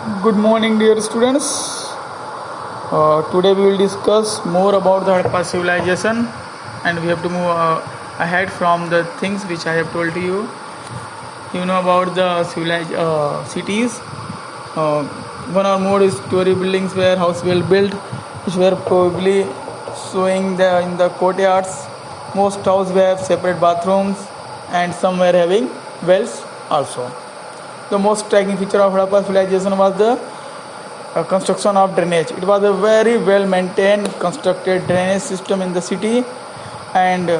Good morning, dear students. Today we will discuss more about the Harappa civilization, and we have to move ahead from the things which I have told to you. You know about the cities. One or more story buildings were house well built, which were probably showing in the courtyards. Most houses were separate bathrooms, and some were having wells also. The most striking feature of Harappa civilization was the construction of drainage. It was a very well maintained constructed drainage system in the city, and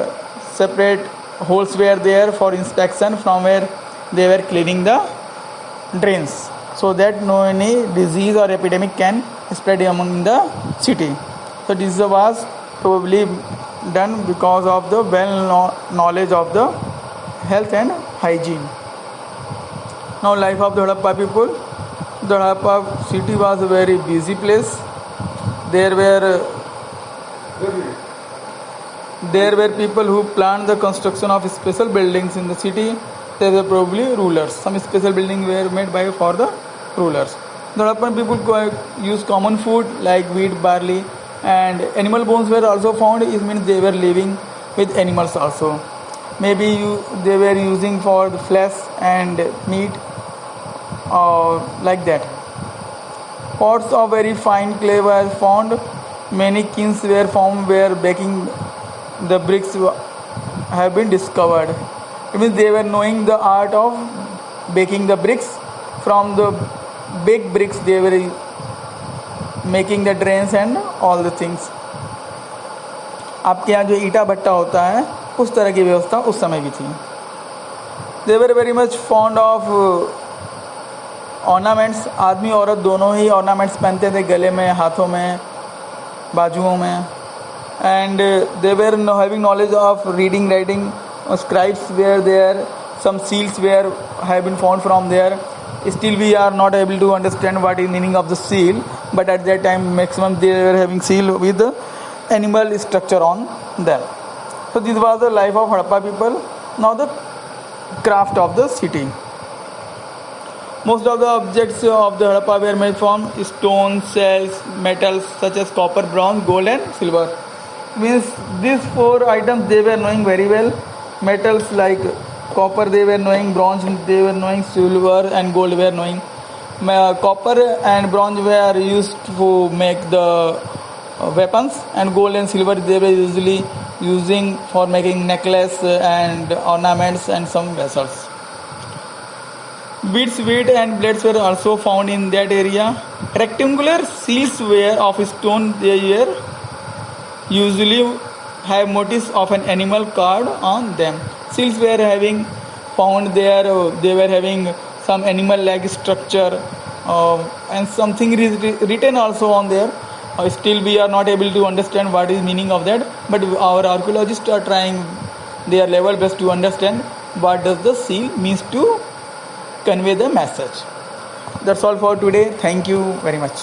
separate holes were there for inspection from where they were cleaning the drains, so that no any disease or epidemic can spread among the city. So this was probably done because of the well knowledge of the health and hygiene. Now, life of the Harappa people. The Harappa city was a very busy place. There were people who planned the construction of special buildings in the city. They were probably rulers. Some special buildings were made for the rulers. The Harappan people used common food like wheat, barley, and animal bones were also found. It means they were living with animals also. Maybe they were using for the flesh and meat, like that. Pots of very fine clay were found. Many kilns were found where baking the bricks have been discovered. It means they were knowing the art of baking the bricks. From the big bricks they were making the drains and all the things. आपके यहाँ जो ईटा भट्टा होता है उस तरह की व्यवस्था उस समय भी थी. They were very much fond of ornaments. आदमी औरत दोनों ही ऑर्नामेंट्स पहनते थे, गले में, हाथों में, बाजुओं में. And they were having knowledge of reading writing. Scribes were there, some seals were have been found from there. Still we are not able to understand what is meaning of the seal, but at that time maximum they were having seal with the animal structure on them. So this was the life of Harappa people. Now the craft of the city. Most of the objects of the Harappa were made from stone, shells, metals such as copper, bronze, gold and silver. Means these four items they were knowing very well. Metals like copper they were knowing, bronze they were knowing, silver and gold were knowing. Copper and bronze were used to make the weapons, and gold and silver they were usually using for making necklace and ornaments and some vessels. Beads, weight and blades were also found in that area. Rectangular seals were of stone. They were usually have motifs of an animal carved on them. Seals were having found there. They were having some animal-like structure and something written also on there. Still we are not able to understand what is meaning of that. But our archaeologists are trying their level best to understand what does the seal means to convey the message. That's all for today. Thank you very much.